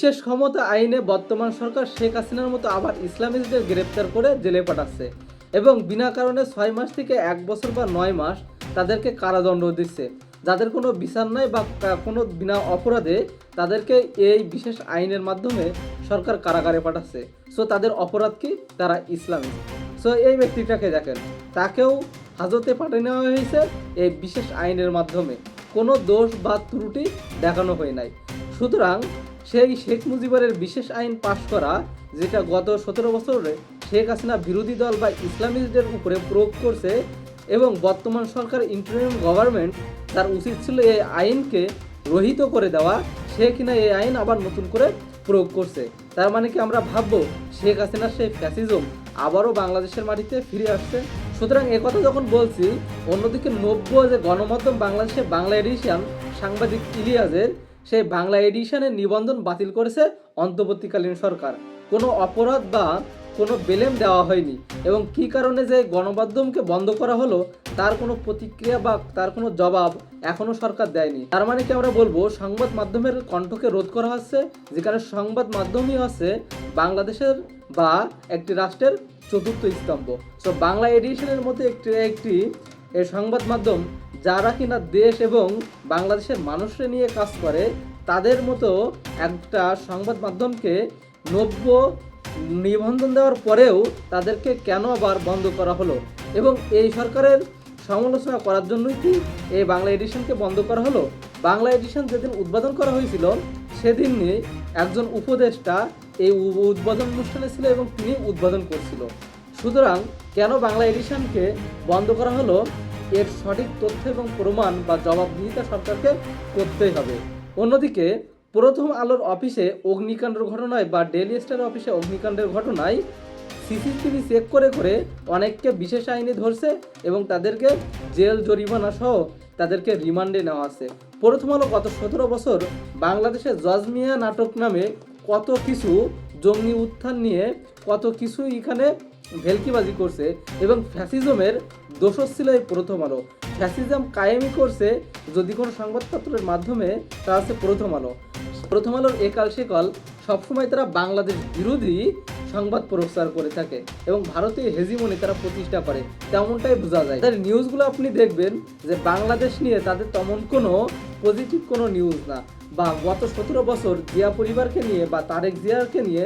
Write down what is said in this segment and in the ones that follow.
বিশেষ ক্ষমতা আইনে বর্তমান সরকার শেখ হাসিনার মতো আবার ইসলামিস্টদের গ্রেপ্তার করে জেলে পাঠাচ্ছে এবং বিনা কারণে 6 মাস থেকে 1 বছর বা 9 মাস তাদেরকে কারাদণ্ড দিচ্ছে। যাদের কোনো বিচার নাই বা কোনো বিনা অপরাধে তাদেরকে এই বিশেষ আইনের মাধ্যমে সরকার কারাগারে পাঠাচ্ছে। সো তাদের অপরাধ কি? তারা ইসলামিস্ট। সো এই ব্যক্তিটাকে দেখেন, তাকেও হাজতে পাঠিয়ে নেওয়া হয়েছে এই বিশেষ আইনের মাধ্যমে। কোনো দোষ বা ত্রুটি দেখানো হয় নাই। সুতরাং সেই শেখ মুজিবের বিশেষ আইন পাশ করা, যেটা গত 17 বছরে শেখ হাসিনা বিরোধী দল বা ইসলামিস্টদের উপরে প্রয়োগ করছে, এবং বর্তমান সরকার ইন্টারিম গভর্নমেন্ট, তার উচিত ছিল এই আইনকে রহিত করে দেওয়া। সে কিনা এই আইন আবার নতুন করে প্রয়োগ করছে। তার মানে কি আমরা ভাববো শেখ হাসিনার সেই ফ্যাসিজম আবারও বাংলাদেশের মাটিতে ফিরে আসছে? সুতরাং একথা যখন বলছি, অন্যদিকে নব্য যে গণমাধ্যম বাংলাদেশে বাংলা এডিশন সাংবাদিক ইলিয়াসের, সেই বাংলা এডিশনের নিবন্ধন বাতিল করেছে অন্তর্বর্তীকালীন সরকার। কোনো অপরাধ বা কোনো বেলেম দেওয়া হয়নি, এবং কি কারণে যে গণমাধ্যমকে বন্ধ করা হলো তার কোনো প্রতিক্রিয়া বা তার কোনো জবাব এখনো সরকার দেয়নি। তার মানে কি আমরা বলবো সংবাদ মাধ্যমের কণ্ঠকে রোধ করা হচ্ছে, যেখানে সংবাদ মাধ্যমই আছে বাংলাদেশের বা একটি রাষ্ট্রের চতুর্থ স্তম্ভ। সো বাংলা এডিশনের মধ্যে একটি এই সংবাদ মাধ্যম, যারা কিনা দেশ এবং বাংলাদেশের মানুষকে নিয়ে কাজ করে, তাদের মতো একটা সংবাদ মাধ্যমকে নব্য নিবন্ধন দেওয়ার পরেও তাদেরকে কেন আবার বন্ধ করা হলো? এবং এই সরকারের সমালোচনা করার জন্যই কি এই বাংলা এডিশনকে বন্ধ করা হলো? বাংলা এডিশন যেদিন উদ্বোধন করা হয়েছিল সেদিনই একজন উপদেষ্টা এই উদ্বোধন অনুষ্ঠানে ছিল এবং তিনি উদ্বোধন করছিল। সুতরাং কেন বাংলা এডিশনকে বন্ধ করা হলো, এর সঠিক তথ্য এবং প্রমাণ বা জবাবদিহিতা সরকারকে করতেই হবে। অন্যদিকে প্রথম আলোর অফিসে অগ্নিকাণ্ডের ঘটনায় বা ডেইলি স্টার অফিসে অগ্নিকাণ্ডের ঘটনায় সিসিটিভি চেক করে করে অনেককে বিশেষ আইনে ধরছে এবং তাদেরকে জেল জরিমানা সহ তাদেরকে রিমান্ডে নেওয়া আছে। প্রথম আলো গত 17 বছর বাংলাদেশে জজমিয়া নাটক নামে কত কিছু জঙ্গি উত্থান নিয়ে কত কিছু এখানে ভেলকিবাজি করছে, এবং ফ্যাসিজমের দোষর ছিল এই প্রথম আলো। ফ্যাসিজম কায়েমি করছে যদি কোনো সংবাদপত্রের মাধ্যমে, তা আছে প্রথম আলো। প্রথম আলোর একাল সেকাল সবসময় তারা বাংলাদেশ বিরোধী সংবাদ প্রচার করে থাকে এবং ভারতীয় হেজিমনি তারা প্রতিষ্ঠা করে, তেমনটাই বোঝা যায়। তাদের নিউজগুলো আপনি দেখবেন যে বাংলাদেশ নিয়ে তাদের তেমন কোনো পজিটিভ কোনো নিউজ না। বা গত 17 বছর জিয়া পরিবারকে নিয়ে বা তারেক জিয়াকে নিয়ে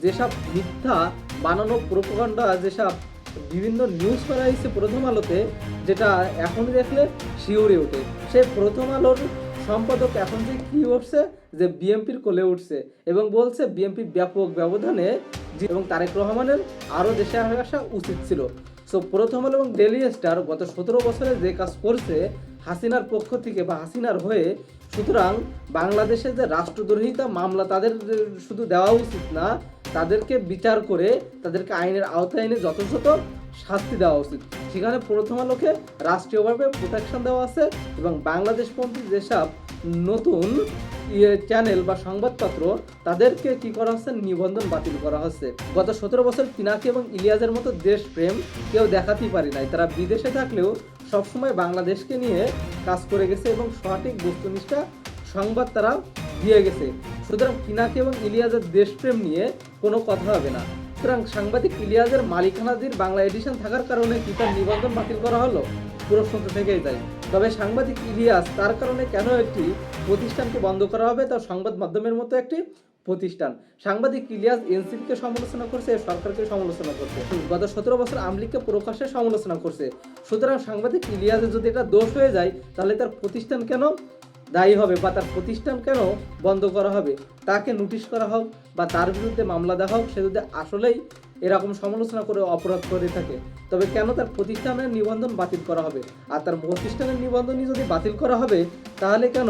যেসব মিথ্যা বানানো প্রোপাগান্ডা, যেসব বিভিন্ন নিউজ করা হয়েছে প্রথম আলোতে, যেটা এখন দেখলে শিউরে ওঠে। সেই প্রথম আলোর সম্পাদক এখন যে কি উঠছে, যে বিএনপির কোলে উঠছে এবং বলছে বিএনপি ব্যাপক ব্যবধানে, এবং তারেক রহমানের আরও দেশে আসা উচিত ছিল। সো প্রথম আলো এবং ডেইলি স্টার গত 17 বছরে যে কাজ করছে হাসিনার পক্ষ থেকে বা হাসিনার হয়ে, সুতরাং বাংলাদেশে যে রাষ্ট্রদ্রোহিতা মামলা তাদের শুধু দেওয়া উচিত না, তাদেরকে বিচার করে তাদেরকে আইনের আওতায় এনে যথাযথ শাস্তি দেওয়া উচিত। সেখানে প্রথম আলোকে রাষ্ট্রীয়ভাবে প্রোটেকশন দেওয়া আছে, এবং বাংলাদেশপন্থী যেসব নতুন চ্যানেল বা সংবাদপত্র তাদেরকে কি করা হচ্ছে, নিবন্ধন বাতিল করা হচ্ছে। গত 17 বছর পিনাকি এবং ইলিয়াসের মতো দেশপ্রেম কেউ দেখাতেই পারে নাই। তারা বিদেশে থাকলেও সবসময় বাংলাদেশকে নিয়ে কাজ করে গেছে এবং সঠিক বস্তুনিষ্ঠা সংবাদ তারা দিয়ে গেছে। সুতরাং পিনাকি এবং ইলিয়াসের দেশপ্রেম নিয়ে কোনো কথা হবে না। সুতরাং সাংবাদিক ইলিয়াসের মালিকানাধীন বাংলা এডিশন থাকার কারণে কি তার নিবন্ধন বাতিল করা হলো? প্রশ্ন তো থেকেই যায়। তবে সাংবাদিক ইলিয়াস তার কারণে কেন একটি প্রতিষ্ঠানকে বন্ধ করা হবে? তার সংবাদ মাধ্যমের মতো একটি প্রতিষ্ঠান। সাংবাদিক ইলিয়াস এনসিপিকে সমালোচনা করছে, সরকারকে সমালোচনা করছে, গত 17 বছর আওয়ামী লীগকে প্রকাশ্যে সমালোচনা করছে। সুতরাং সাংবাদিক ইলিয়াসের যদি এটা দোষ হয়ে যায়, তাহলে তার প্রতিষ্ঠান কেন দায়ী হবে বা তার প্রতিষ্ঠান কেন বন্ধ করা হবে? তাকে নোটিশ করা হোক বা তার বিরুদ্ধে মামলা দেওয়া হোক, সে যদি আসলেই এরকম সমালোচনা করে অপরাধ করে থাকে, তবে কেন তার প্রতিষ্ঠানের নিবন্ধন বাতিল করা হবে? আর তার প্রতিষ্ঠানের নিবন্ধনই যদি বাতিল করা হবে, তাহলে কেন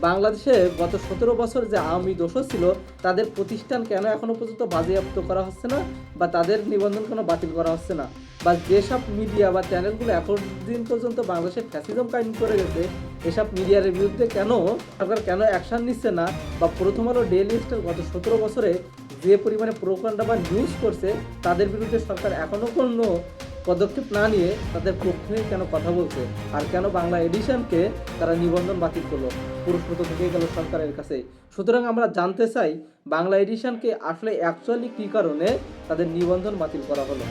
বাংলাদেশে গত 17 বছর যে আওয়ামী দোষর ছিল তাদের প্রতিষ্ঠান কেন এখনো পর্যন্ত বাজেয়াপ্ত করা হচ্ছে না বা তাদের নিবন্ধন কেন বাতিল করা হচ্ছে না? বা যেসব মিডিয়া বা চ্যানেলগুলো এখন দিন পর্যন্ত বাংলাদেশে ফ্যাসিজম কায়েম করে গেছে, এসব মিডিয়ার বিরুদ্ধে কেন সরকার কেন অ্যাকশন নিচ্ছে না? বা প্রথম আলো ডেইলি স্টার গত 17 বছরে যে পরিমাণে প্রোপাগান্ডা বা নিউজ করছে, তাদের বিরুদ্ধে সরকার এখনও কোনো পদক্ষেপ না নিয়ে তাদের পক্ষে কেন কথা বলছে, আর কেন বাংলা এডিশনকে তারা নিবন্ধন বাতিল করলো? প্রশ্ন তো থেকে গেল সরকারের কাছে। সুতরাং আমরা জানতে চাই বাংলা এডিশনকে আসলে অ্যাকচুয়ালি কী কারণে তাদের নিবন্ধন বাতিল করা হলো।